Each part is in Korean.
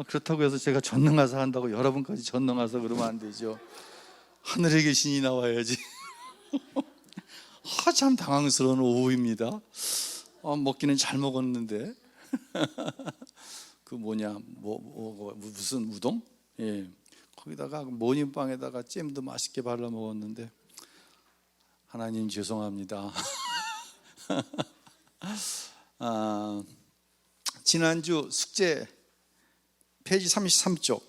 그렇다고 해서 제가 전능하사 한다고 여러분까지 전능하사 그러면 안 되죠. 하늘에 계신 이 나와야지. 참 당황스러운 오후입니다. 먹기는 잘 먹었는데 그 무슨 우동? 예, 거기다가 모닝빵에다가 잼도 맛있게 발라 먹었는데 하나님 죄송합니다. 지난주 숙제 페이지 33쪽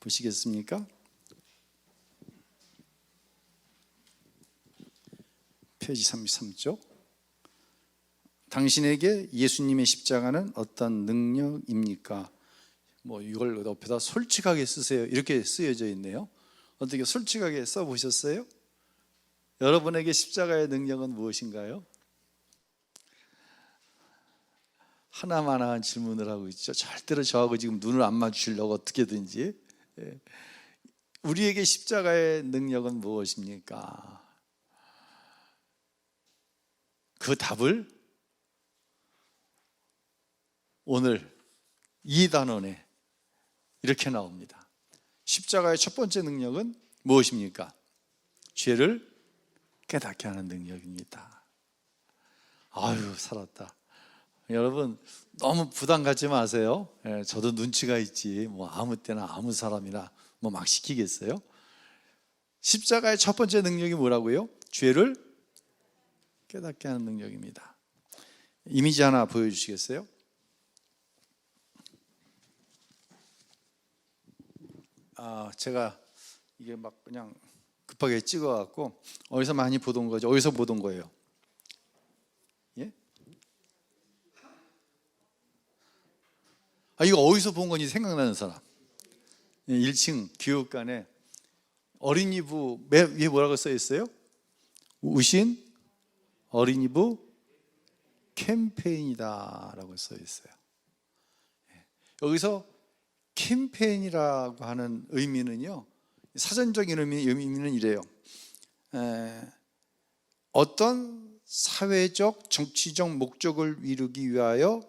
보시겠습니까? 페이지 33쪽. 당신에게 예수님의 십자가는 어떤 능력입니까? 이걸 옆에다 솔직하게 쓰세요. 이렇게 쓰여져 있네요. 어떻게 솔직하게 써보셨어요? 여러분에게 십자가의 능력은 무엇인가요? 하나만한 질문을 하고 있죠. 절대로 저하고 지금 눈을 안 맞추려고 어떻게든지. 우리에게 십자가의 능력은 무엇입니까? 그 답을 오늘 이 단원에 이렇게 나옵니다. 십자가의 첫 번째 능력은 무엇입니까? 죄를 깨닫게 하는 능력입니다. 아유, 살았다. 여러분 너무 부담 갖지 마세요. 저도 눈치가 있지 아무 때나 아무 사람이나 막 시키겠어요? 십자가의 첫 번째 능력이 뭐라고요? 죄를 깨닫게 하는 능력입니다. 이미지 하나 보여주시겠어요? 제가 이게 막 그냥 급하게 찍어갖고 어디서 많이 보던 거죠? 어디서 보던 거예요? 예? 이거 어디서 본 건지 생각나는 사람. 1층 교육관에 어린이부 맨 위에 뭐라고 써 있어요? 우신 어린이부 캠페인이다 라고 써 있어요. 여기서 캠페인이라고 하는 의미는요, 사전적인 의미는 이래요. 어떤 사회적, 정치적 목적을 이루기 위하여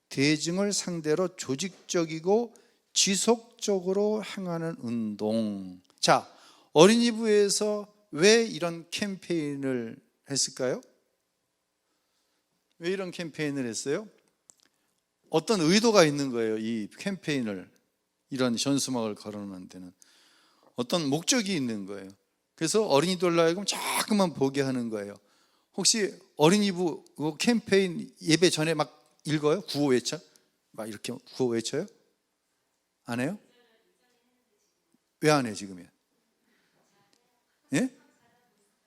대중을 상대로 조직적이고 지속적으로 행하는 운동. 자, 어린이부에서 왜 이런 캠페인을 했을까요? 왜 이런 캠페인을 했어요? 어떤 의도가 있는 거예요. 이 캠페인을, 이런 현수막을 걸어놓는 데는 어떤 목적이 있는 거예요. 그래서 어린이들로 하여금 자꾸만 보게 하는 거예요. 혹시 어린이부 캠페인 예배 전에 막 읽어요? 구호 외쳐? 막 이렇게 구호 외쳐요? 안 해요? 왜 안 해요 지금이야? 예?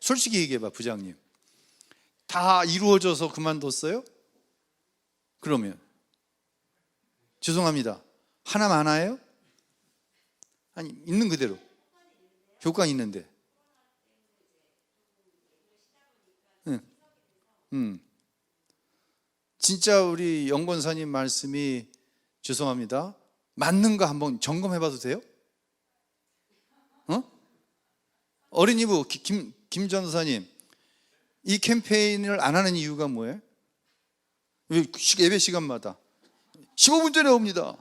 솔직히 얘기해봐 부장님. 다 이루어져서 그만뒀어요? 그러면 죄송합니다. 하나 많아요? 아니 있는 그대로 효과는 있는데. 진짜 우리 영권사님 말씀이 죄송합니다. 맞는 거 한번 점검해 봐도 돼요? 어린이부 김 전사님, 이 캠페인을 안 하는 이유가 뭐예요? 예배 시간마다 15분 전에 옵니다.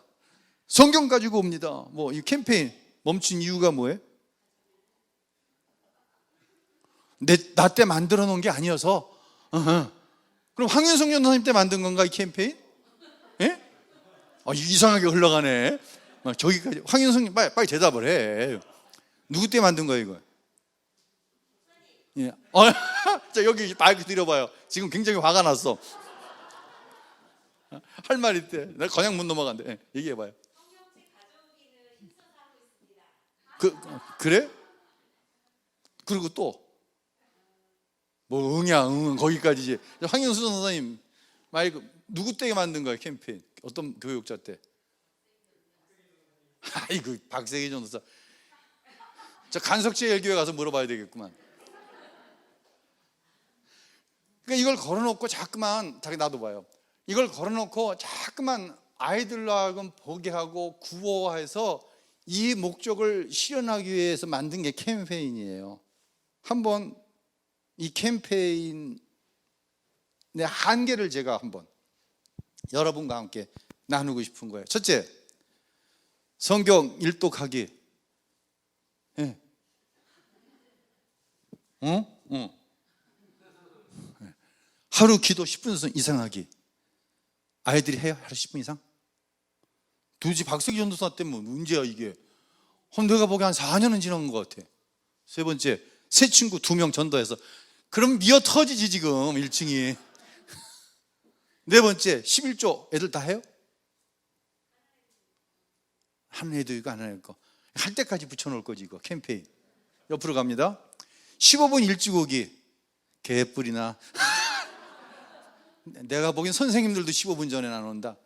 성경 가지고 옵니다. 이 캠페인 멈춘 이유가 뭐예요? 나 때 만들어 놓은 게 아니어서. 그럼 황윤성 전사님 때 만든 건가 이 캠페인? 예? 이상하게 흘러가네. 저기까지 황윤성님 빨리 대답을 해. 누구 때 만든 거예요 이거? 예. 자 여기 마이크 드려봐요. 지금 굉장히 화가 났어. 할 말 있대. 내가 그냥 못 넘어간대. 예, 얘기해봐요. 그래? 그리고 또 응이야 응 거기까지지. 황윤수 선생님 마이크 누구 때 만든 거야 캠페인? 어떤 교육자 때? 아이고 박세기 전도사. 저 간석제일교회 가서 물어봐야 되겠구만. 그러니까 이걸 걸어놓고 자꾸만 자기 나도 봐요. 이걸 걸어놓고 자꾸만 아이들로 하여금 보게 하고 구호화해서 이 목적을 실현하기 위해서 만든 게 캠페인이에요. 한번 이 캠페인의 한계를 제가 한번 여러분과 함께 나누고 싶은 거예요. 첫째, 성경 일독하기. 예. 하루 기도 10분 이상 하기. 아이들이 해요? 하루 10분 이상? 도대체 박세기 전도사 때문에 문제야 이게. 내가 보기엔 한 4년은 지난 것 같아. 세 번째, 새 친구 2명 전도해서. 그럼 미어 터지지 지금 1층이. 네 번째, 11조 애들 다 해요? 한 애도 이거 안 할 거. 할 때까지 붙여놓을 거지 이거 캠페인. 옆으로 갑니다. 15분 일찍 오기. 개뿔이나. 내가 보기엔 선생님들도 15분 전에 안 온다.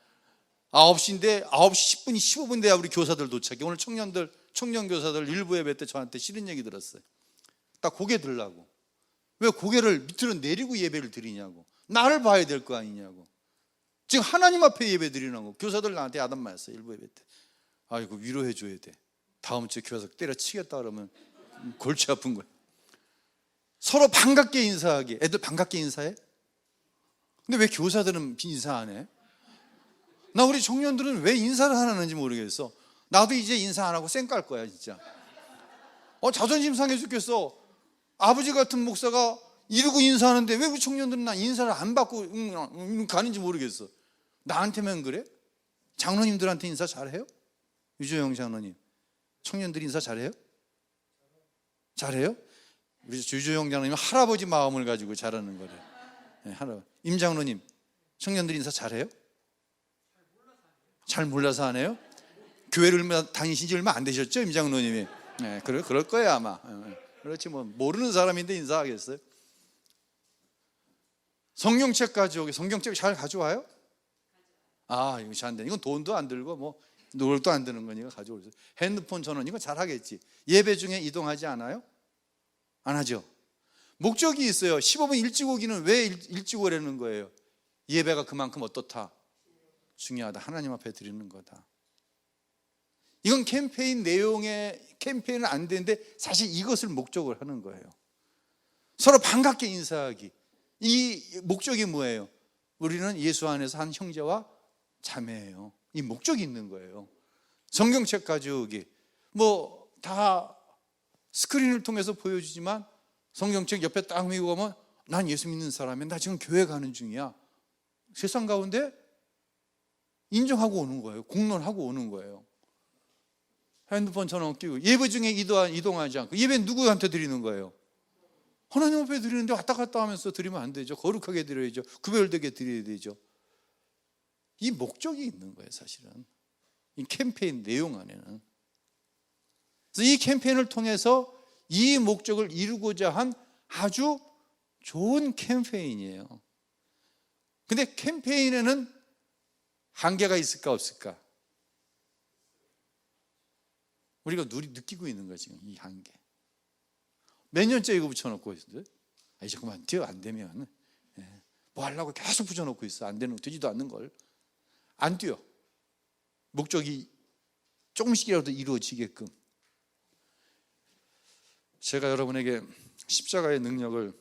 9시인데 9시 10분이 15분 돼야 우리 교사들 도착해. 오늘 청년 교사들 일부 예배 때 저한테 싫은 얘기 들었어요. 딱 고개 들라고. 왜 고개를 밑으로 내리고 예배를 드리냐고. 나를 봐야 될 거 아니냐고. 지금 하나님 앞에 예배 드리라고. 교사들 나한테 야단 맞았어요. 일부 예배 때. 아이고 위로해 줘야 돼. 다음 주에 교사 때려치겠다 그러면 골치 아픈 거야. 서로 반갑게 인사하기. 애들 반갑게 인사해? 근데 왜 교사들은 인사 안 해? 나 우리 청년들은 왜 인사를 안 하는지 모르겠어. 나도 이제 인사 안 하고 쌩 깔 거야 진짜. 자존심 상해 죽겠어. 아버지 같은 목사가 이러고 인사하는데 왜 우리 청년들은 나 인사를 안 받고 가는지 모르겠어. 나한테만 그래? 장로님들한테 인사 잘해요? 유조영 장로님, 청년들 인사 잘해요? 잘해요? 우리 유조영 장로님 할아버지 마음을 가지고 잘하는 거래. 네, 임 장로님, 청년들 인사 잘해요? 잘 몰라서 안 해요? 교회를 다니신 지 얼마 안 되셨죠? 임 장로님이. 네, 그럴 거예요 아마. 그렇지 뭐 모르는 사람인데 인사하겠어요? 성경책 가져오기. 성경책 잘 가져와요? 이거 잘 안 돼. 이건 돈도 안 들고 뭐 노력도 안 드는 거니까 가져오세요. 핸드폰 전원 이거 잘 하겠지. 예배 중에 이동하지 않아요? 안 하죠. 목적이 있어요. 15분 일찍 오기는 왜 일찍 오라는 거예요? 예배가 그만큼 어떻다? 중요하다. 하나님 앞에 드리는 거다. 이건 캠페인 내용의 캠페인은 안 되는데 사실 이것을 목적으로 하는 거예요. 서로 반갑게 인사하기. 이 목적이 뭐예요? 우리는 예수 안에서 한 형제와 자매예요. 이 목적이 있는 거예요. 성경책 가져오기. 뭐 다 스크린을 통해서 보여주지만 성경책 옆에 딱 미고 가면 난 예수 믿는 사람이야. 나 지금 교회 가는 중이야. 세상 가운데 인정하고 오는 거예요. 공론하고 오는 거예요. 핸드폰 전원 끼고 예배 중에 이동하지 않고. 예배 누구한테 드리는 거예요? 하나님 앞에 드리는데 왔다 갔다 하면서 드리면 안 되죠. 거룩하게 드려야죠. 구별되게 드려야 되죠. 이 목적이 있는 거예요 사실은. 이 캠페인 내용 안에는. 그래서 이 캠페인을 통해서 이 목적을 이루고자 한 아주 좋은 캠페인이에요. 근데 캠페인에는 한계가 있을까 없을까? 우리가 느끼고 있는 거예요 지금 이 한계. 몇 년째 이거 붙여놓고 있어요. 이제 그만 뛰어. 안 되면 뭐 하려고 계속 붙여놓고 있어. 되지도 않는 걸. 안 뛰어. 목적이 조금씩이라도 이루어지게끔. 제가 여러분에게 십자가의 능력을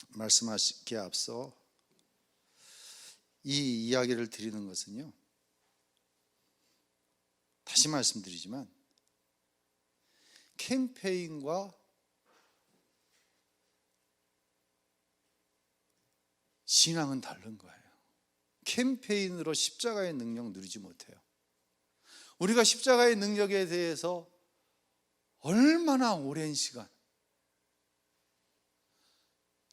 말씀하시기에 앞서 이 이야기를 드리는 것은요, 다시 말씀드리지만 캠페인과 신앙은 다른 거예요. 캠페인으로 십자가의 능력 누리지 못해요. 우리가 십자가의 능력에 대해서 얼마나 오랜 시간,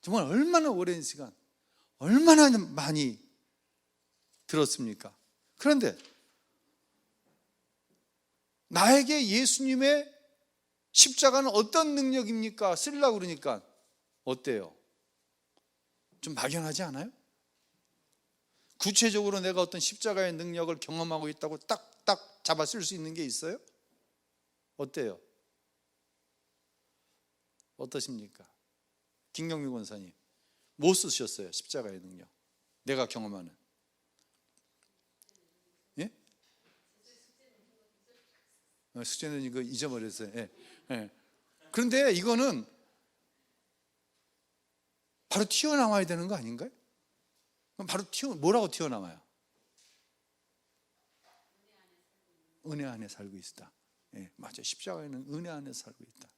정말 얼마나 오랜 시간, 얼마나 많이 들었습니까? 그런데 나에게 예수님의 십자가는 어떤 능력입니까? 쓰려고 그러니까 어때요? 좀 막연하지 않아요? 구체적으로 내가 어떤 십자가의 능력을 경험하고 있다고 딱딱 잡아 쓸 수 있는 게 있어요? 어때요? 어떠십니까? 김경미 권사님, 뭐 쓰셨어요? 십자가의 능력 내가 경험하는. 예? 숙제는 이거 잊어버렸어요. 예. 예. 그런데 이거는 바로 튀어나와야 되는 거 아닌가요? 그럼 바로 뭐라고 튀어나와요? 은혜 안에 살고 있다. 예, 맞아. 십자가에는 은혜 안에 살고 있다.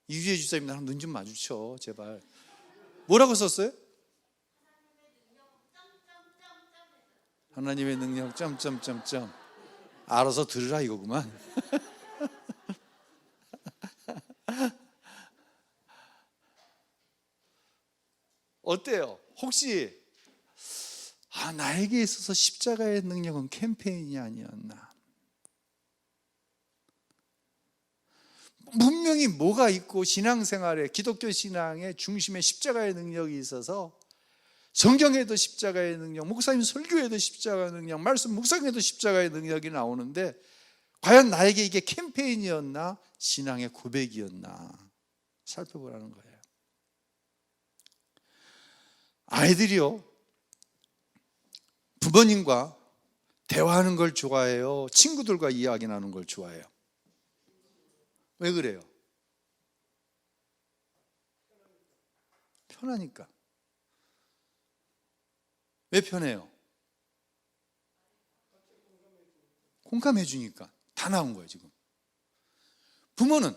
이주혜 주사님 나랑 눈 좀 마주쳐 제발. 뭐라고 썼어요? 하나님의 능력 점점점점. 알아서 들으라 이거구만. 어때요? 혹시 나에게 있어서 십자가의 능력은 캠페인이 아니었나? 분명히 뭐가 있고 신앙생활에 기독교 신앙의 중심에 십자가의 능력이 있어서 성경에도 십자가의 능력, 목사님 설교에도 십자가의 능력, 말씀 묵상에도 십자가의 능력이 나오는데 과연 나에게 이게 캠페인이었나? 신앙의 고백이었나? 살펴보라는 거예요. 아이들이요, 부모님과 대화하는 걸 좋아해요? 친구들과 이야기 나누는 걸 좋아해요? 왜 그래요? 편하니까. 왜 편해요? 공감해 주니까. 다 나온 거예요 지금. 부모는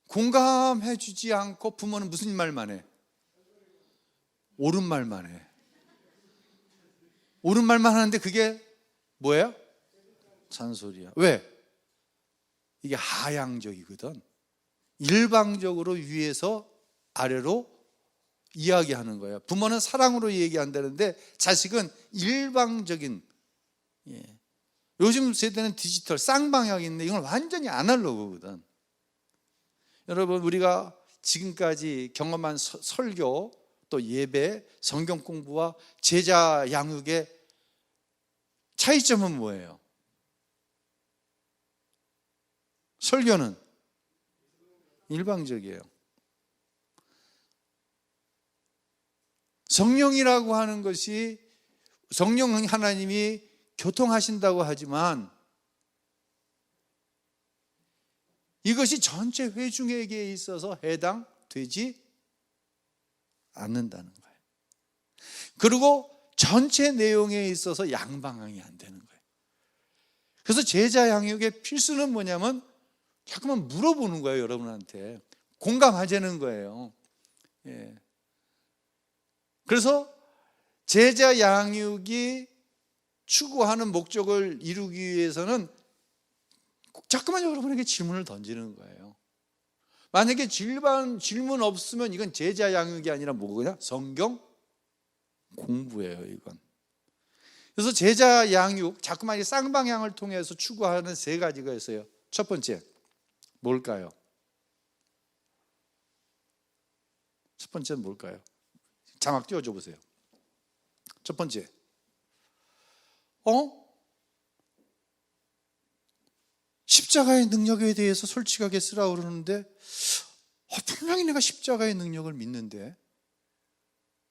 공감해 주지 않고 부모는 무슨 말만 해? 옳은 말만 해. 옳은 말만 하는데 그게 뭐예요? 잔소리야. 왜? 이게 하향적이거든. 일방적으로 위에서 아래로 이야기하는 거예요. 부모는 사랑으로 얘기한다는데 자식은 일방적인. 요즘 세대는 디지털 쌍방향인데 이건 완전히 아날로그거든. 여러분, 우리가 지금까지 경험한 설교, 또 예배, 성경 공부와 제자 양육의 차이점은 뭐예요? 설교는 일방적이에요. 성령이라고 하는 것이, 성령 하나님이 교통하신다고 하지만 이것이 전체 회중에게 있어서 해당되지 않는다는 거예요. 그리고 전체 내용에 있어서 양방향이 안 되는 거예요. 그래서 제자 양육의 필수는 뭐냐면 자꾸만 물어보는 거예요. 여러분한테 공감하자는 거예요. 그래서 제자 양육이 추구하는 목적을 이루기 위해서는 자꾸만 여러분에게 질문을 던지는 거예요. 만약에 질문 없으면 이건 제자 양육이 아니라 뭐냐? 성경 공부예요, 이건. 그래서 제자 양육, 자꾸만 쌍방향을 통해서 추구하는 세 가지가 있어요. 첫 번째, 뭘까요? 첫 번째는 뭘까요? 자막 띄워줘 보세요. 첫 번째, 십자가의 능력에 대해서 솔직하게 쓰라고 그러는데 분명히 내가 십자가의 능력을 믿는데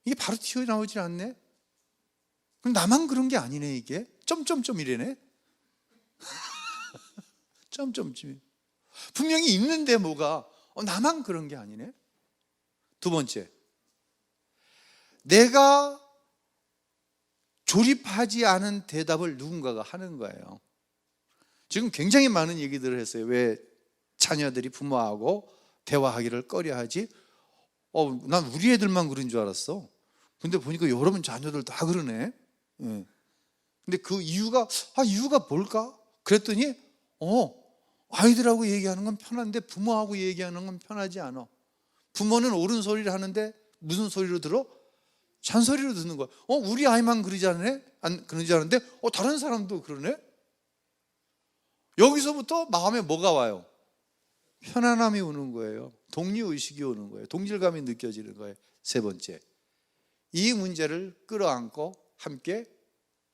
이게 바로 튀어나오질 않네? 그럼 나만 그런 게 아니네 이게? 점점점 이래네? 점점점. 분명히 있는데 뭐가 나만 그런 게 아니네? 두 번째, 내가 조립하지 않은 대답을 누군가가 하는 거예요. 지금 굉장히 많은 얘기들을 했어요. 왜 자녀들이 부모하고 대화하기를 꺼려하지? 난 우리 애들만 그런 줄 알았어. 근데 보니까 여러분 자녀들 다 그러네. 근데 그 이유가 뭘까? 그랬더니 아이들하고 얘기하는 건 편한데 부모하고 얘기하는 건 편하지 않아. 부모는 옳은 소리를 하는데 무슨 소리로 들어? 잔소리로 듣는 거야. 우리 아이만 그러지 않은데 다른 사람도 그러네? 여기서부터 마음에 뭐가 와요? 편안함이 오는 거예요. 독립의식이 오는 거예요. 동질감이 느껴지는 거예요. 세 번째, 이 문제를 끌어안고 함께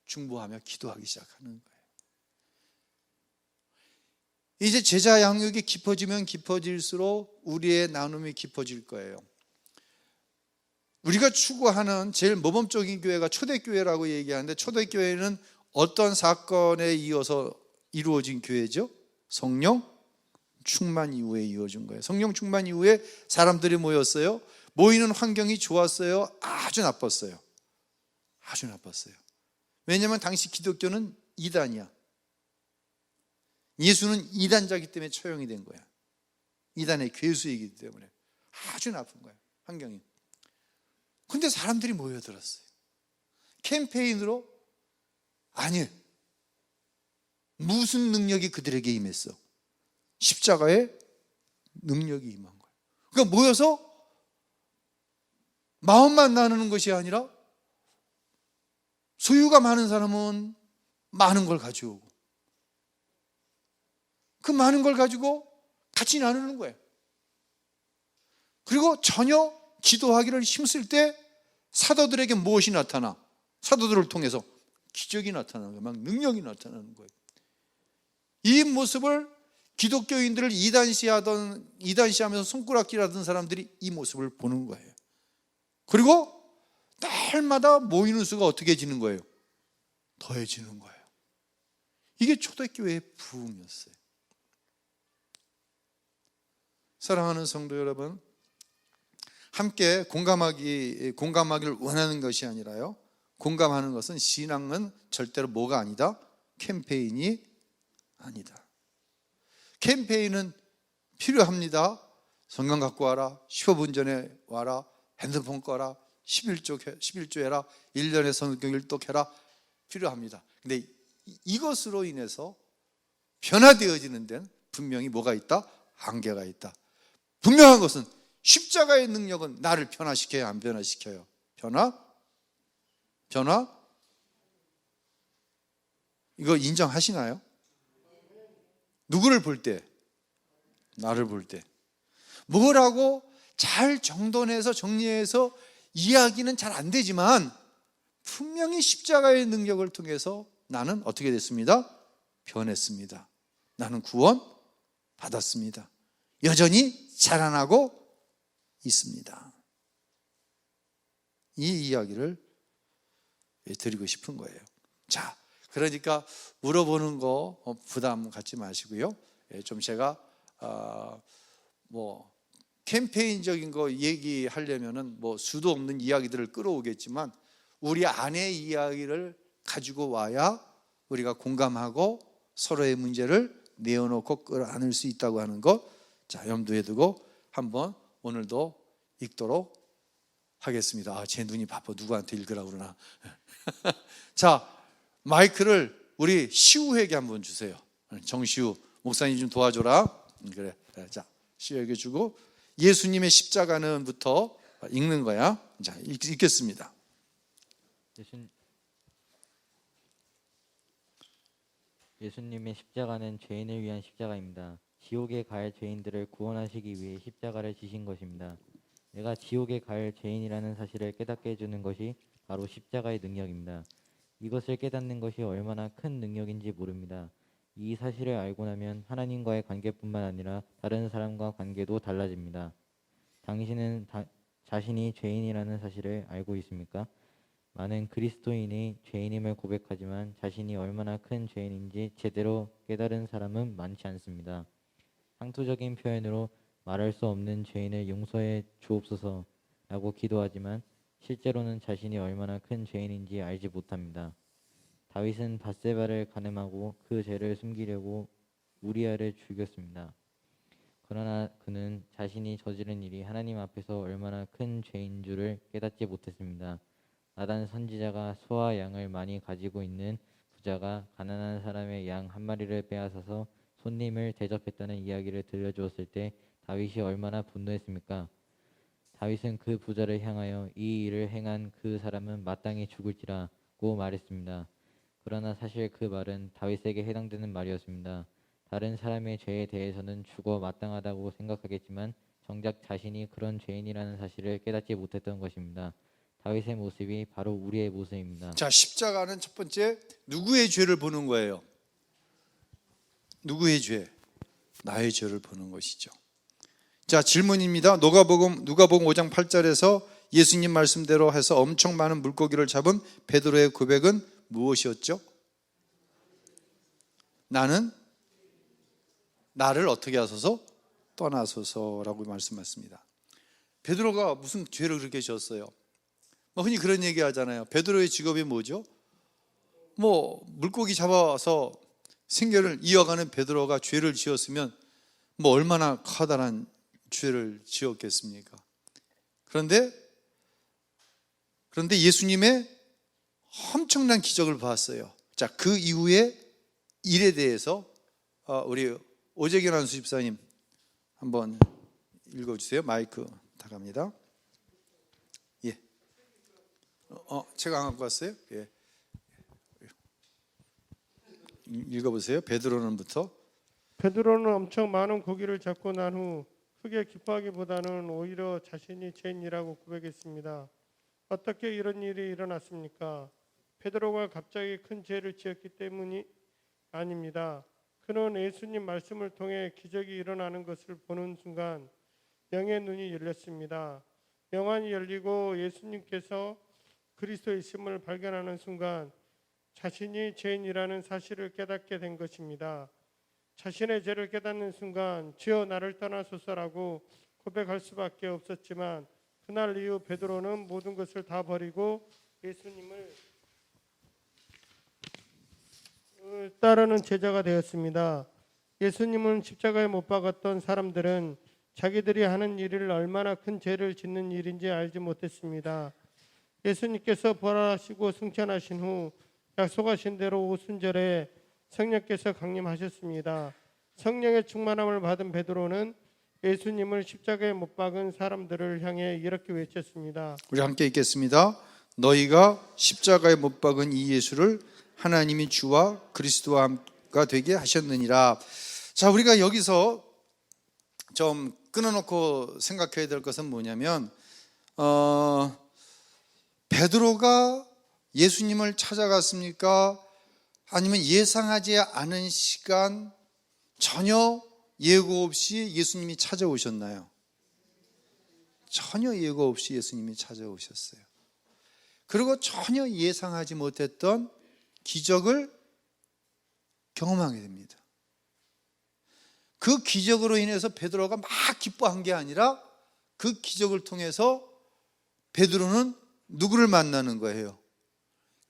중보하며 기도하기 시작하는 거예요. 이제 제자 양육이 깊어지면 깊어질수록 우리의 나눔이 깊어질 거예요. 우리가 추구하는 제일 모범적인 교회가 초대교회라고 얘기하는데, 초대교회는 어떤 사건에 이어서 이루어진 교회죠? 성령 충만 이후에 이루어진 거예요. 성령 충만 이후에 사람들이 모였어요. 모이는 환경이 좋았어요? 아주 나빴어요? 아주 나빴어요. 왜냐하면 당시 기독교는 이단이야. 예수는 이단자이기 때문에 처형이 된 거야. 이단의 괴수이기 때문에 아주 나쁜 거야, 환경이. 근데 사람들이 모여들었어요. 캠페인으로. 아니, 무슨 능력이 그들에게 임했어? 십자가의 능력이 임한 거야. 그러니까 모여서 마음만 나누는 것이 아니라 소유가 많은 사람은 많은 걸 가져오고 그 많은 걸 가지고 같이 나누는 거예요. 그리고 전혀 기도하기를 힘쓸 때 사도들에게 무엇이 나타나? 사도들을 통해서 기적이 나타나는 거예요. 막 능력이 나타나는 거예요. 이 모습을 기독교인들을 이단시하면서 손가락질하던 사람들이 이 모습을 보는 거예요. 그리고 날마다 모이는 수가 어떻게 지는 거예요? 더해지는 거예요. 이게 초대교회의 부흥이었어요. 사랑하는 성도 여러분, 함께 공감하기를 원하는 것이 아니라요, 공감하는 것은, 신앙은 절대로 뭐가 아니다? 캠페인이 아니다. 캠페인은 필요합니다. 성경 갖고 와라, 15분 전에 와라, 핸드폰 꺼라, 11조 해라, 1년에 성경 일독해라, 필요합니다. 근데 이것으로 인해서 변화되어지는 데는 분명히 뭐가 있다? 한계가 있다. 분명한 것은 십자가의 능력은 나를 변화시켜요, 안 변화시켜요? 변화? 이거 인정하시나요? 누구를 볼 때? 나를 볼 때. 뭐라고 잘 정돈해서 정리해서 이야기는 잘 안 되지만 분명히 십자가의 능력을 통해서 나는 어떻게 됐습니다? 변했습니다. 나는 구원 받았습니다. 여전히 자라나고 있습니다. 이 이야기를 드리고 싶은 거예요. 자, 그러니까 물어보는 거 부담 갖지 마시고요. 좀 제가 캠페인적인 거 얘기하려면은 수도 없는 이야기들을 끌어오겠지만 우리 안의 이야기를 가지고 와야 우리가 공감하고 서로의 문제를 내어놓고 끌어안을 수 있다고 하는 것, 자, 염두에 두고 한번 오늘도 읽도록 하겠습니다. 제 눈이 바빠. 누구한테 읽으라고 그러나. 자, 마이크를 우리 시우에게 한번 주세요. 정시우 목사님 좀 도와줘라. 그래. 자, 시우에게 주고 예수님의 십자가는부터 읽는 거야. 자, 읽겠습니다. 예수님의 십자가는 죄인을 위한 십자가입니다. 지옥에 갈 죄인들을 구원하시기 위해 십자가를 지신 것입니다. 내가 지옥에 갈 죄인이라는 사실을 깨닫게 해주는 것이 바로 십자가의 능력입니다. 이것을 깨닫는 것이 얼마나 큰 능력인지 모릅니다. 이 사실을 알고 나면 하나님과의 관계뿐만 아니라 다른 사람과 관계도 달라집니다. 당신은 자신이 죄인이라는 사실을 알고 있습니까? 많은 그리스도인이 죄인임을 고백하지만 자신이 얼마나 큰 죄인인지 제대로 깨달은 사람은 많지 않습니다. 상투적인 표현으로 말할 수 없는 죄인을 용서해 주옵소서라고 기도하지만 실제로는 자신이 얼마나 큰 죄인인지 알지 못합니다. 다윗은 밧세바를 간음하고 그 죄를 숨기려고 우리아를 죽였습니다. 그러나 그는 자신이 저지른 일이 하나님 앞에서 얼마나 큰 죄인 줄을 깨닫지 못했습니다. 나단 선지자가 소와 양을 많이 가지고 있는 부자가 가난한 사람의 양 한 마리를 빼앗아서 손님을 대접했다는 이야기를 들려주었을 때 다윗이 얼마나 분노했습니까? 다윗은 그 부자를 향하여 이 일을 행한 그 사람은 마땅히 죽을지라고 말했습니다. 그러나 사실 그 말은 다윗에게 해당되는 말이었습니다. 다른 사람의 죄에 대해서는 죽어 마땅하다고 생각하겠지만 정작 자신이 그런 죄인이라는 사실을 깨닫지 못했던 것입니다. 다윗의 모습이 바로 우리의 모습입니다. 자, 십자가는 첫 번째 누구의 죄를 보는 거예요? 누구의 죄? 나의 죄를 보는 것이죠. 자, 질문입니다. 누가복음 5장 8절에서 예수님 말씀대로 해서 엄청 많은 물고기를 잡은 베드로의 고백은 무엇이었죠? 나를 어떻게 하소서? 떠나소서라고 말씀하셨습니다. 베드로가 무슨 죄를 그렇게 지었어요? 흔히 그런 얘기 하잖아요. 베드로의 직업이 뭐죠? 뭐 물고기 잡아서 생계를 이어가는 베드로가 죄를 지었으면 뭐 얼마나 커다란 죄를 지었겠습니까? 그런데 예수님의 엄청난 기적을 봤어요. 자, 그 이후의 일에 대해서 우리 오재균 안수 집사님 한번 읽어주세요. 마이크 다 갑니다. 예. 제가 안 갖고 왔어요? 예. 읽어보세요. 베드로는부터. 베드로는 엄청 많은 고기를 잡고 난 후 크게 기뻐하기보다는 오히려 자신이 죄인이라고 고백했습니다. 어떻게 이런 일이 일어났습니까? 베드로가 갑자기 큰 죄를 지었기 때문이 아닙니다. 그는 예수님 말씀을 통해 기적이 일어나는 것을 보는 순간 영의 눈이 열렸습니다. 영안이 열리고 예수님께서 그리스도이심을 발견하는 순간 자신이 죄인이라는 사실을 깨닫게 된 것입니다. 자신의 죄를 깨닫는 순간 주여 나를 떠나소서라고 고백할 수밖에 없었지만 그날 이후 베드로는 모든 것을 다 버리고 예수님을 따르는 제자가 되었습니다. 예수님은 십자가에 못 박았던 사람들은 자기들이 하는 일을 얼마나 큰 죄를 짓는 일인지 알지 못했습니다. 예수님께서 부활하시고 승천하신 후 약속하신 대로 오순절에 성령께서 강림하셨습니다. 성령의 충만함을 받은 베드로는 예수님을 십자가에 못 박은 사람들을 향해 이렇게 외쳤습니다. 우리 함께 읽겠습니다. 너희가 십자가에 못 박은 이 예수를 하나님이 주와 그리스도가 되게 하셨느니라. 자, 우리가 여기서 좀 끊어놓고 생각해야 될 것은 뭐냐면 베드로가 예수님을 찾아갔습니까? 아니면 예상하지 않은 시간 전혀 예고 없이 예수님이 찾아오셨나요? 전혀 예고 없이 예수님이 찾아오셨어요. 그리고 전혀 예상하지 못했던 기적을 경험하게 됩니다. 그 기적으로 인해서 베드로가 막 기뻐한 게 아니라 그 기적을 통해서 베드로는 누구를 만나는 거예요?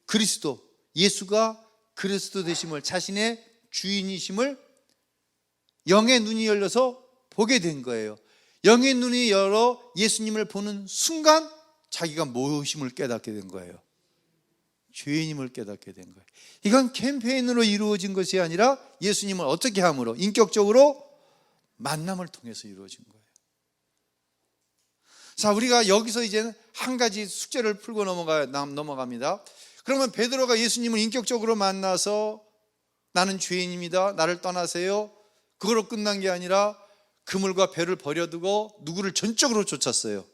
그리스도, 예수가 그리스도 되심을, 자신의 주인이심을 영의 눈이 열려서 보게 된 거예요. 영의 눈이 열어 예수님을 보는 순간 자기가 무엇임을 깨닫게 된 거예요. 죄인임을 깨닫게 된 거예요. 이건 캠페인으로 이루어진 것이 아니라 예수님을 어떻게 함으로, 인격적으로 만남을 통해서 이루어진 거예요. 자, 우리가 여기서 이제는 한 가지 숙제를 풀고 넘어갑니다. 그러면 베드로가 예수님을 인격적으로 만나서 나는 죄인입니다, 나를 떠나세요, 그걸로 끝난 게 아니라 그물과 배를 버려두고 누구를 전적으로 쫓았어요?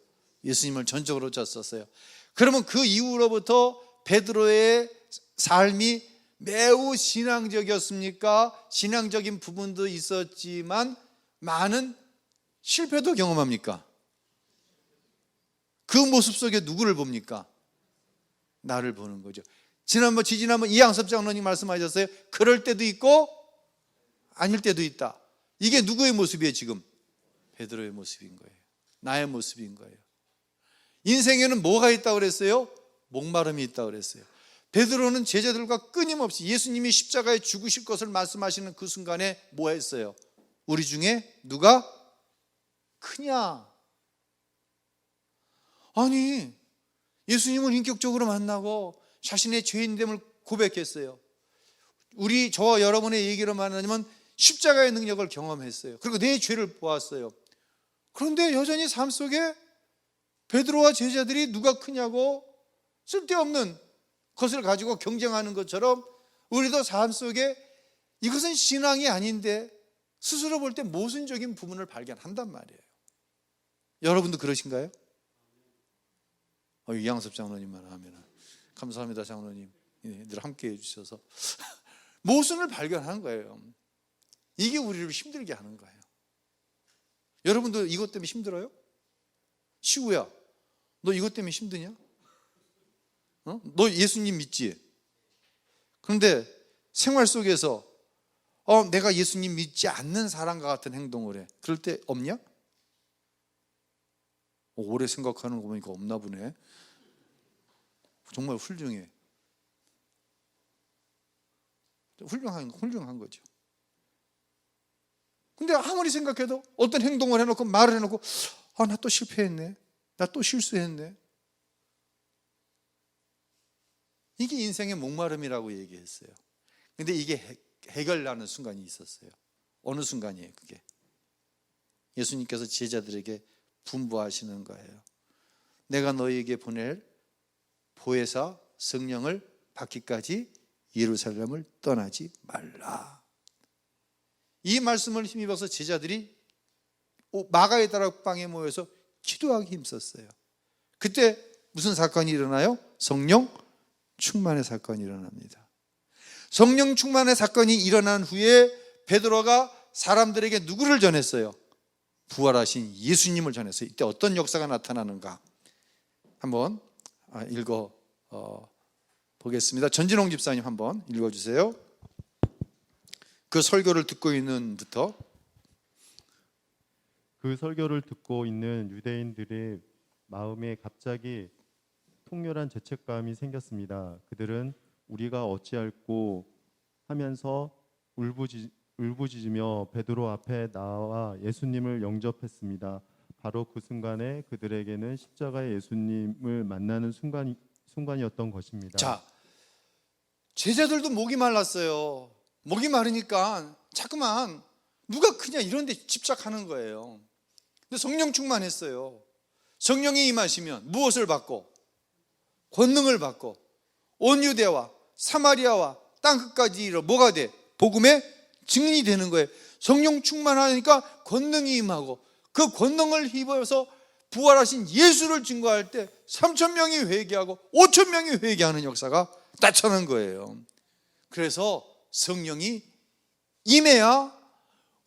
예수님을 전적으로 쫓았어요. 그러면 그 이후로부터 베드로의 삶이 매우 신앙적이었습니까? 신앙적인 부분도 있었지만 많은 실패도 경험합니까? 그 모습 속에 누구를 봅니까? 나를 보는 거죠. 지난번 이양섭 장로님 말씀하셨어요. 그럴 때도 있고 아닐 때도 있다. 이게 누구의 모습이에요 지금? 베드로의 모습인 거예요. 나의 모습인 거예요. 인생에는 뭐가 있다고 그랬어요? 목마름이 있다고 그랬어요. 베드로는 제자들과 끊임없이 예수님이 십자가에 죽으실 것을 말씀하시는 그 순간에 뭐 했어요? 우리 중에 누가 크냐? 아니, 예수님을 인격적으로 만나고 자신의 죄인됨을 고백했어요. 저와 여러분의 얘기로 말하면 십자가의 능력을 경험했어요. 그리고 내 죄를 보았어요. 그런데 여전히 삶 속에 베드로와 제자들이 누가 크냐고 쓸데없는 것을 가지고 경쟁하는 것처럼 우리도 삶 속에 이것은 신앙이 아닌데 스스로 볼 때 모순적인 부분을 발견한단 말이에요. 여러분도 그러신가요? 이양섭 장로님만 하면 감사합니다. 장로님 늘 함께 해주셔서 모순을 발견하는 거예요. 이게 우리를 힘들게 하는 거예요. 여러분도 이것 때문에 힘들어요? 시우야, 너 이것 때문에 힘드냐? 너 예수님 믿지? 그런데 생활 속에서 내가 예수님 믿지 않는 사람과 같은 행동을 해. 그럴 때 없냐? 오래 생각하는 거 보니까 없나 보네. 정말 훌륭해. 훌륭한 거죠. 근데 아무리 생각해도 어떤 행동을 해놓고 말을 해놓고 나 또 실패했네, 나 또 실수했네, 이게 인생의 목마름이라고 얘기했어요. 근데 이게 해결나는 순간이 있었어요. 어느 순간이에요 그게? 예수님께서 제자들에게 분부하시는 거예요. 내가 너희에게 보낼 보혜사 성령을 받기까지 예루살렘을 떠나지 말라. 이 말씀을 힘입어서 제자들이 마가의 다락방에 모여서 기도하기 힘썼어요. 그때 무슨 사건이 일어나요? 성령 충만의 사건이 일어납니다. 성령 충만의 사건이 일어난 후에 베드로가 사람들에게 누구를 전했어요? 부활하신 예수님을 전했어요. 이때 어떤 역사가 나타나는가 한번 읽어 보겠습니다. 전진홍 집사님 한번 읽어주세요. 그 설교를 듣고 있는부터. 그 설교를 듣고 있는 유대인들의 마음에 갑자기 통렬한 죄책감이 생겼습니다. 그들은 우리가 어찌할꼬 하면서 울부짖으며 베드로 앞에 나와 예수님을 영접했습니다. 바로 그 순간에 그들에게는 십자가의 예수님을 만나는 순간이었던 것입니다. 자, 제자들도 목이 말랐어요. 목이 마르니까 자꾸만 누가 크냐 이런 데 집착하는 거예요. 근데 성령 충만했어요. 성령이 임하시면 무엇을 받고? 권능을 받고 온 유대와 사마리아와 땅끝까지 이르러 뭐가 돼? 복음의 증인이 되는 거예요. 성령 충만하니까 권능이 임하고 그 권능을 힘입어서 부활하신 예수를 증거할 때 3,000명이 회개하고 5,000명이 회개하는 역사가 나타난 거예요. 그래서 성령이 임해야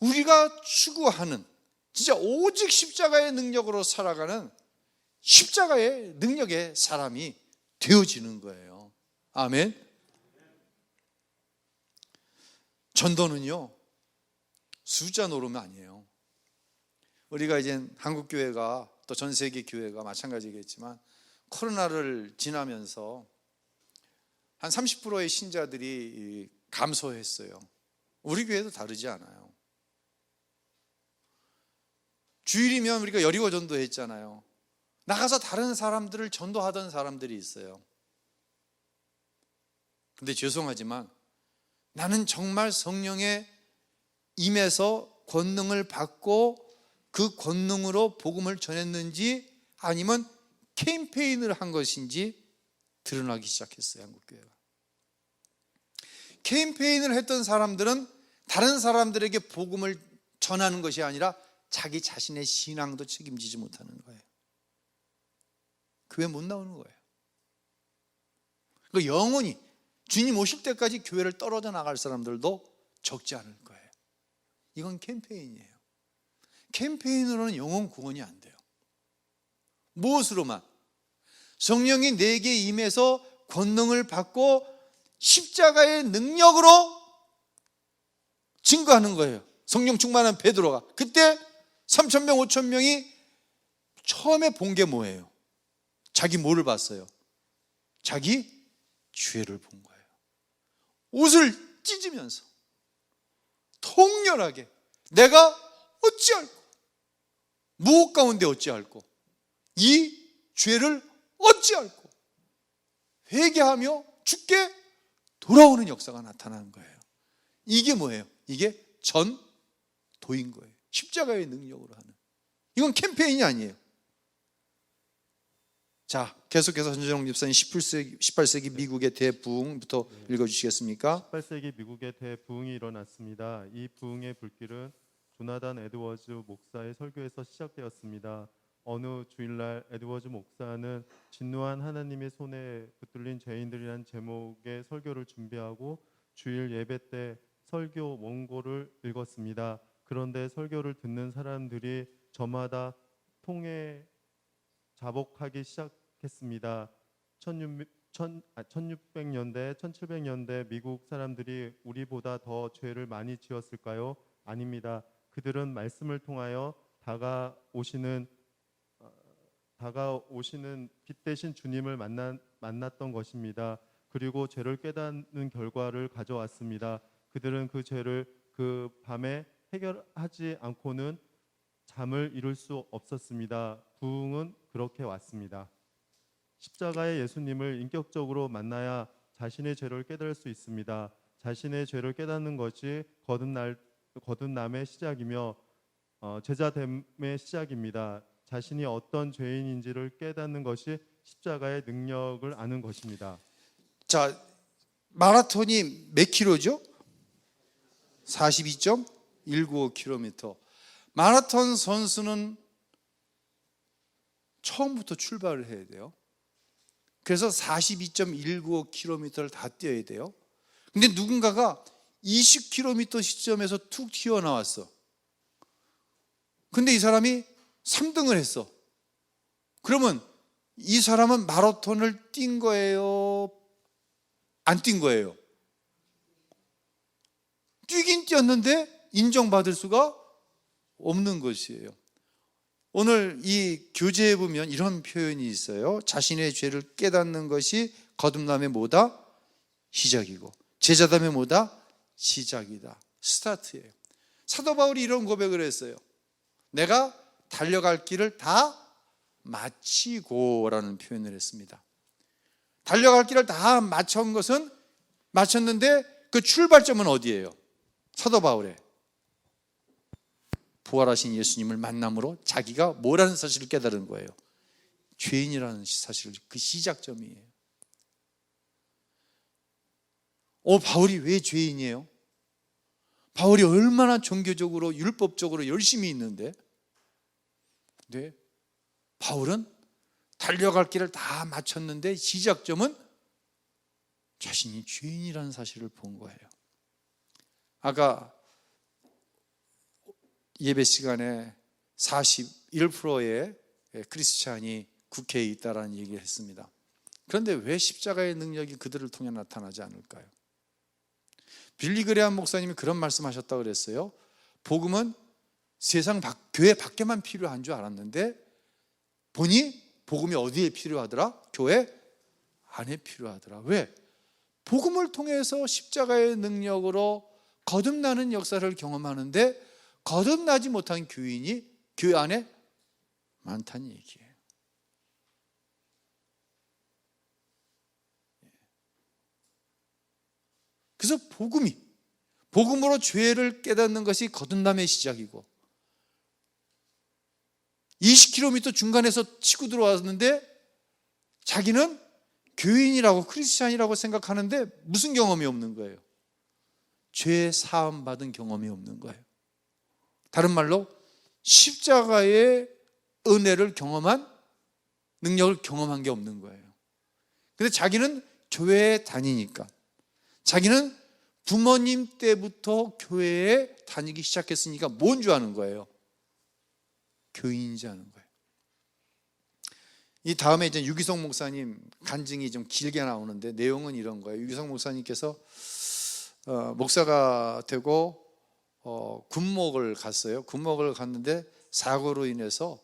우리가 추구하는 진짜 오직 십자가의 능력으로 살아가는 십자가의 능력의 사람이 되어지는 거예요. 아멘. 전도는요 숫자 노름이 아니에요. 우리가 이제 한국 교회가 또 전 세계 교회가 마찬가지겠지만 코로나를 지나면서 한 30%의 신자들이 감소했어요. 우리 교회도 다르지 않아요. 주일이면 우리가 여리고 전도했잖아요. 나가서 다른 사람들을 전도하던 사람들이 있어요. 근데 죄송하지만 나는 정말 성령의 임해서 권능을 받고 그 권능으로 복음을 전했는지 아니면 캠페인을 한 것인지 드러나기 시작했어요. 한국교회가. 캠페인을 했던 사람들은 다른 사람들에게 복음을 전하는 것이 아니라 자기 자신의 신앙도 책임지지 못하는 거예요. 교회 못 나오는 거예요. 그 영원히 주님 오실 때까지 교회를 떨어져 나갈 사람들도 적지 않을 거예요. 이건 캠페인이에요. 캠페인으로는 영혼 구원이 안 돼요. 무엇으로만? 성령이 내게 임해서 권능을 받고 십자가의 능력으로 증거하는 거예요. 성령 충만한 베드로가 그때 3,000명 5,000명이 처음에 본 게 뭐예요? 자기 뭐를 봤어요? 자기 죄를 본 거예요. 옷을 찢으면서 통렬하게 내가 어찌할꼬 무엇 가운데 어찌할꼬 이 죄를 어찌할꼬 회개하며 주께 돌아오는 역사가 나타나는 거예요. 이게 뭐예요? 이게 전도인 거예요. 십자가의 능력으로 하는. 이건 캠페인이 아니에요. 자, 계속해서 전진홍 집사님 18세기 미국의 대부흥부터 읽어주시겠습니까? 18세기 미국의 대부흥이 일어났습니다. 이 부흥의 불길은 조나단 에드워즈 목사의 설교에서 시작되었습니다. 어느 주일날 에드워즈 목사는 진노한 하나님의 손에 붙들린 죄인들이란 제목의 설교를 준비하고 주일 예배 때 설교 원고를 읽었습니다. 그런데 설교를 듣는 사람들이 저마다 통에 자복하기 시작했습니다. 1600년대, 1700년대 미국 사람들이 우리보다 더 죄를 많이 지었을까요? 아닙니다. 그들은 말씀을 통하여 다가오시는 빛 대신 주님을 만났던 것입니다. 그리고 죄를 깨닫는 결과를 가져왔습니다. 그들은 그 죄를 그 밤에 해결하지 않고는 잠을 이룰 수 없었습니다. 부흥은 그렇게 왔습니다. 십자가의 예수님을 인격적으로 만나야 자신의 죄를 깨달을 수 있습니다. 자신의 죄를 깨닫는 것이 거듭남의 시작이며 제자됨의 시작입니다. 자신이 어떤 죄인인지를 깨닫는 것이 십자가의 능력을 아는 것입니다. 자, 마라톤이 몇 킬로죠? 42.195km. 마라톤 선수는 처음부터 출발을 해야 돼요. 그래서 42.195km를 다 뛰어야 돼요. 근데 누군가가 20km 시점에서 툭 튀어나왔어. 근데 이 사람이 3등을 했어. 그러면 이 사람은 마라톤을 뛴 거예요? 안 뛴 거예요? 뛰긴 뛰었는데 인정받을 수가 없는 것이에요. 오늘 이 교재에 보면 이런 표현이 있어요. 자신의 죄를 깨닫는 것이 거듭남의 뭐다? 시작이고, 제자담의 뭐다? 시작이다. 스타트예요. 사도 바울이 이런 고백을 했어요. 내가 달려갈 길을 다 마치고 라는 표현을 했습니다. 달려갈 길을 다 마친 것은 마쳤는데 그 출발점은 어디예요? 사도 바울의 부활하신 예수님을 만남으로 자기가 뭐라는 사실을 깨달은 거예요. 죄인이라는 사실을, 그 시작점이에요. 바울이 왜 죄인이에요? 바울이 얼마나 종교적으로 율법적으로 열심히 있는데, 네, 바울은 달려갈 길을 다 마쳤는데 시작점은 자신이 죄인이라는 사실을 본 거예요. 아까 예배 시간에 41%의 크리스찬이 국회에 있다라는 얘기를 했습니다. 그런데 왜 십자가의 능력이 그들을 통해 나타나지 않을까요? 빌리 그레함 목사님이 그런 말씀하셨다고 그랬어요. 복음은 교회 밖에만 필요한 줄 알았는데 보니 복음이 어디에 필요하더라? 교회 안에 필요하더라. 왜? 복음을 통해서 십자가의 능력으로 거듭나는 역사를 경험하는데 거듭나지 못한 교인이 교회 안에 많다는 얘기예요. 그래서 복음으로 죄를 깨닫는 것이 거듭남의 시작이고, 20km 중간에서 치고 들어왔는데 자기는 교인이라고 크리스찬이라고 생각하는데 무슨 경험이 없는 거예요? 죄 사함 받은 경험이 없는 거예요. 다른 말로 십자가의 은혜를 경험한, 능력을 경험한 게 없는 거예요. 근데 자기는 교회에 다니니까, 자기는 부모님 때부터 교회에 다니기 시작했으니까 뭔 줄 아는 거예요? 교인인지 아는 거예요. 이 다음에 이제 유기성 목사님 간증이 좀 길게 나오는데 내용은 이런 거예요. 유기성 목사님께서 목사가 되고 군목을 갔어요. 군목을 갔는데 사고로 인해서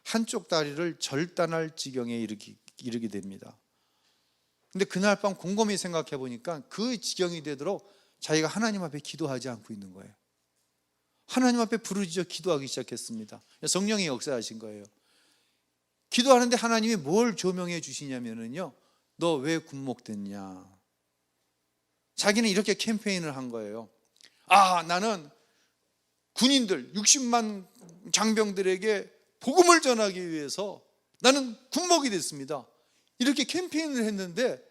한쪽 다리를 절단할 지경에 이르게 됩니다. 근데 그날 밤 곰곰이 생각해 보니까 그 지경이 되도록 자기가 하나님 앞에 기도하지 않고 있는 거예요. 하나님 앞에 부르짖어 기도하기 시작했습니다. 성령이 역사하신 거예요. 기도하는데 하나님이 뭘 조명해 주시냐면요, 너 왜 군목됐냐? 자기는 이렇게 캠페인을 한 거예요. 나는 군인들 60만 장병들에게 복음을 전하기 위해서 나는 군목이 됐습니다. 이렇게 캠페인을 했는데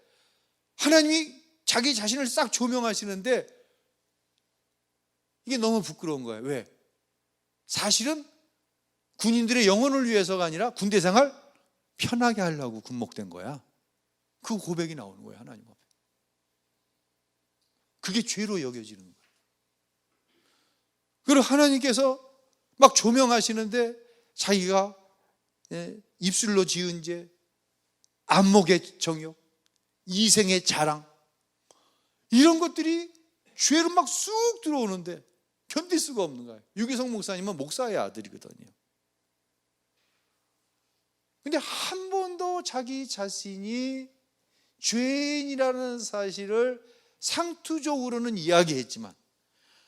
하나님이 자기 자신을 싹 조명하시는데 이게 너무 부끄러운 거예요. 왜? 사실은 군인들의 영혼을 위해서가 아니라 군대 생활 편하게 하려고 군목된 거야. 그 고백이 나오는 거예요, 하나님 앞에. 그게 죄로 여겨지는 거예요. 그리고 하나님께서 막 조명하시는데 자기가 입술로 지은 죄, 안목의 정욕, 이생의 자랑, 이런 것들이 죄로 막 쑥 들어오는데 견딜 수가 없는 거예요. 유기성 목사님은 목사의 아들이거든요. 근데 한 번도 자기 자신이 죄인이라는 사실을 상투적으로는 이야기했지만,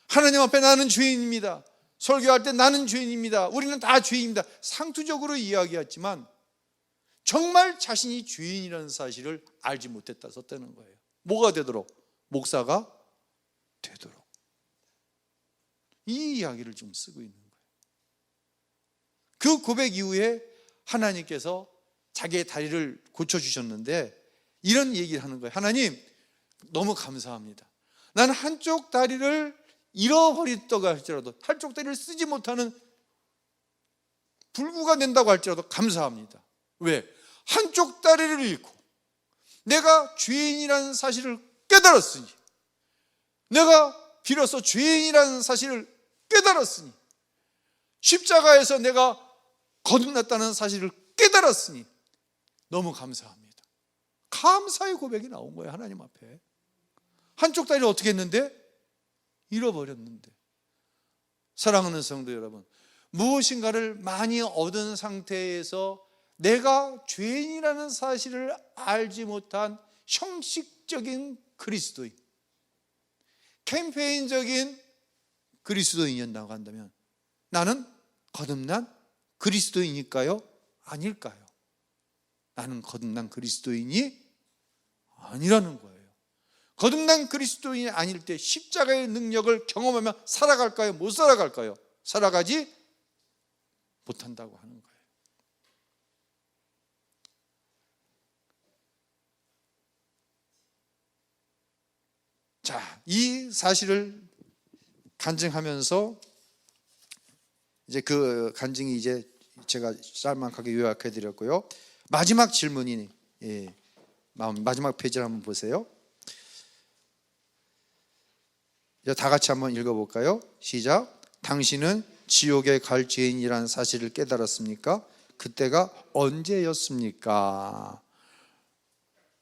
하나님 앞에 나는 죄인입니다, 설교할 때 나는 죄인입니다, 우리는 다 죄인입니다, 상투적으로 이야기했지만 정말 자신이 죄인이라는 사실을 알지 못했다 썼다는 거예요. 뭐가 되도록? 목사가 되도록. 이 이야기를 지금 쓰고 있는 거예요. 그 고백 이후에 하나님께서 자기의 다리를 고쳐주셨는데 이런 얘기를 하는 거예요. 하나님, 너무 감사합니다. 나는 한쪽 다리를 잃어버렸다고 할지라도, 한쪽 다리를 쓰지 못하는 불구가 된다고 할지라도 감사합니다. 왜? 한쪽 다리를 잃고 내가 죄인이라는 사실을 깨달았으니, 내가 비로소 죄인이라는 사실을 깨달았으니, 십자가에서 내가 거듭났다는 사실을 깨달았으니 너무 감사합니다. 감사의 고백이 나온 거예요. 하나님 앞에. 한쪽 다리를 어떻게 했는데? 잃어버렸는데. 사랑하는 성도 여러분, 무엇인가를 많이 얻은 상태에서 내가 죄인이라는 사실을 알지 못한 형식적인 그리스도인, 캠페인적인 그리스도인이었다고 한다면 나는 거듭난 그리스도인일까요? 아닐까요? 나는 거듭난 그리스도인이 아니라는 거예요. 거듭난 그리스도인이 아닐 때 십자가의 능력을 경험하며 살아갈까요? 못 살아갈까요? 살아가지 못한다고 하는 거예요. 자, 이 사실을 간증하면서 이제 그 간증이 이제 제가 짤막하게 요약해 드렸고요. 마지막 질문이 마지막 페이지를 한번 보세요. 이제 다 같이 한번 읽어볼까요? 시작. 당신은 지옥에 갈 죄인이라는 사실을 깨달았습니까? 그때가 언제였습니까?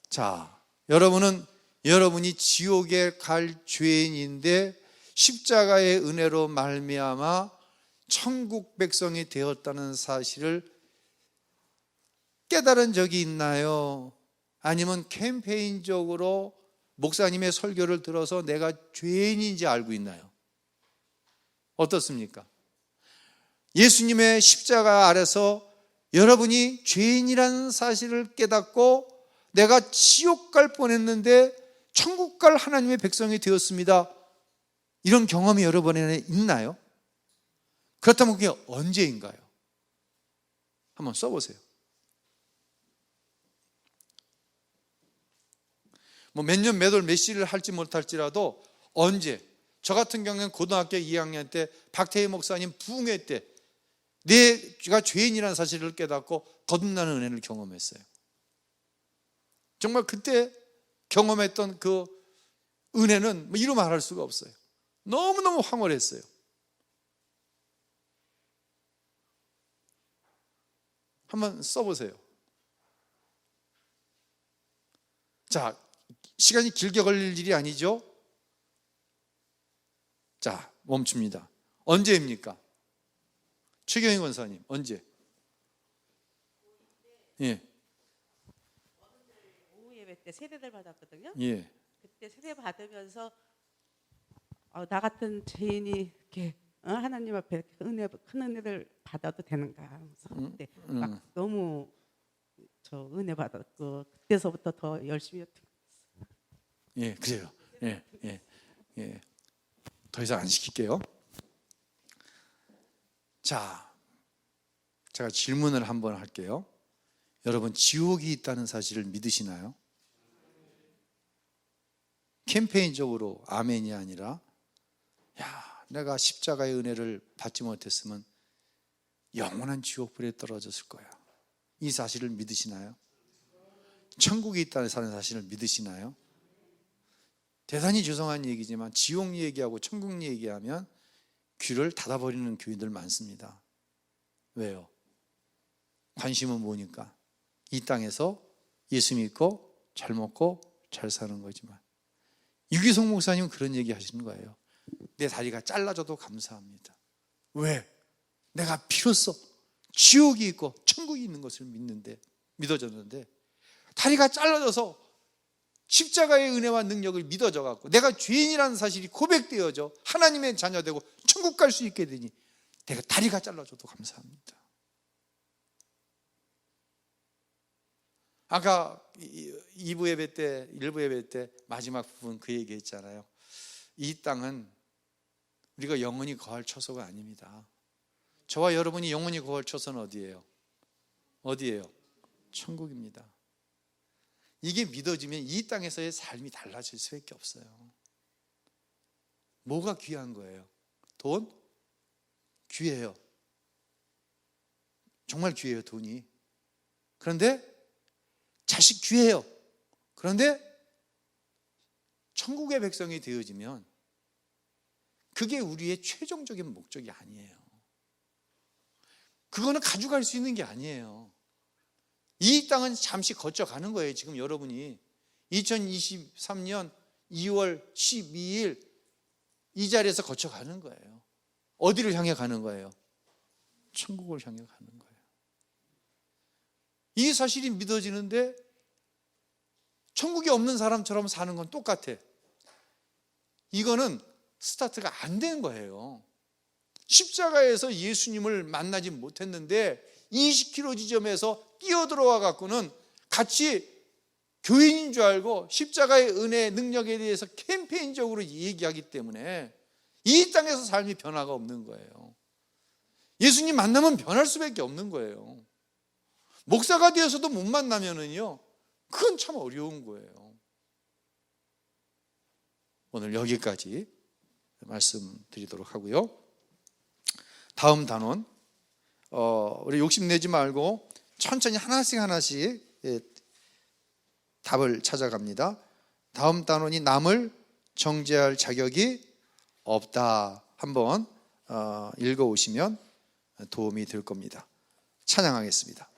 자, 여러분이 지옥에 갈 죄인인데 십자가의 은혜로 말미암아 천국 백성이 되었다는 사실을 깨달은 적이 있나요? 아니면 캠페인적으로 목사님의 설교를 들어서 내가 죄인인지 알고 있나요? 어떻습니까? 예수님의 십자가 아래서 여러분이 죄인이라는 사실을 깨닫고 내가 지옥 갈 뻔했는데 천국 갈 하나님의 백성이 되었습니다, 이런 경험이 여러분에게 있나요? 그렇다면 그게 언제인가요? 한번 써보세요. 뭐 몇 년, 몇 월, 몇 시를 할지 못할지라도 언제, 저 같은 경우는 고등학교 2학년 때 박태희 목사님 부흥회 때 내가 죄인이라는 사실을 깨닫고 거듭나는 은혜를 경험했어요. 정말 그때 경험했던 그 은혜는 뭐 이루 말할 수가 없어요. 너무너무 황홀했어요. 한번 써보세요. 자, 시간이 길게 걸릴 일이 아니죠? 자, 멈춥니다. 언제입니까? 최경희 권사님, 언제? 예. 오후 예배 때 세대들 받았거든요. 예. 그때 세대 받으면서 나 같은 죄인이 이렇게 하나님 앞에 큰 은혜를 받아도 되는가 하면서 그때 막 너무 저 은혜 받았고 그때서부터 더 열심히 했던 것 같아요. 예, 그래요. 예. 더 이상 안 시킬게요. 자, 제가 질문을 한번 할게요. 여러분, 지옥이 있다는 사실을 믿으시나요? 캠페인적으로 아멘이 아니라, 야, 내가 십자가의 은혜를 받지 못했으면 영원한 지옥불에 떨어졌을 거야, 이 사실을 믿으시나요? 천국이 있다는 사실을 믿으시나요? 대단히 죄송한 얘기지만 지옥 얘기하고 천국 얘기하면 귀를 닫아버리는 교인들 많습니다. 왜요? 관심은 뭐니까? 이 땅에서 예수 믿고 잘 먹고 잘 사는 거지만. 유기성 목사님은 그런 얘기 하시는 거예요. 내 다리가 잘라져도 감사합니다. 왜? 내가 비로소 지옥이 있고 천국이 있는 것을 믿어졌는데 다리가 잘라져서 십자가의 은혜와 능력을 믿어져 갖고 내가 죄인이라는 사실이 고백되어져 하나님의 자녀되고 천국 갈 수 있게 되니 내가 다리가 잘라줘도 감사합니다. 아까 2부 예배 때, 1부 예배 때 마지막 부분 그 얘기했잖아요. 이 땅은 우리가 영원히 거할 처소가 아닙니다. 저와 여러분이 영원히 거할 처소는 어디예요? 어디예요? 천국입니다. 이게 믿어지면 이 땅에서의 삶이 달라질 수밖에 없어요. 뭐가 귀한 거예요? 돈? 귀해요. 정말 귀해요, 돈이. 그런데 자식 귀해요. 그런데 천국의 백성이 되어지면 그게 우리의 최종적인 목적이 아니에요. 그거는 가져갈 수 있는 게 아니에요. 이 땅은 잠시 거쳐가는 거예요. 지금 여러분이 2023년 2월 12일 이 자리에서 거쳐가는 거예요. 어디를 향해 가는 거예요? 천국을 향해 가는 거예요. 이 사실이 믿어지는데 천국이 없는 사람처럼 사는 건 똑같아. 이거는 스타트가 안 된 거예요. 십자가에서 예수님을 만나지 못했는데 20km 지점에서 뛰어들어와 갖고는 같이 교인인 줄 알고 십자가의 은혜 능력에 대해서 캠페인적으로 얘기하기 때문에 이 땅에서 삶이 변화가 없는 거예요. 예수님 만나면 변할 수밖에 없는 거예요. 목사가 되어서도 못 만나면은요, 그건 참 어려운 거예요. 오늘 여기까지 말씀드리도록 하고요. 다음 단원, 우리 욕심내지 말고 천천히 하나씩 답을 찾아갑니다. 다음 단원이 남을 정죄할 자격이 없다. 한번 읽어오시면 도움이 될 겁니다. 찬양하겠습니다.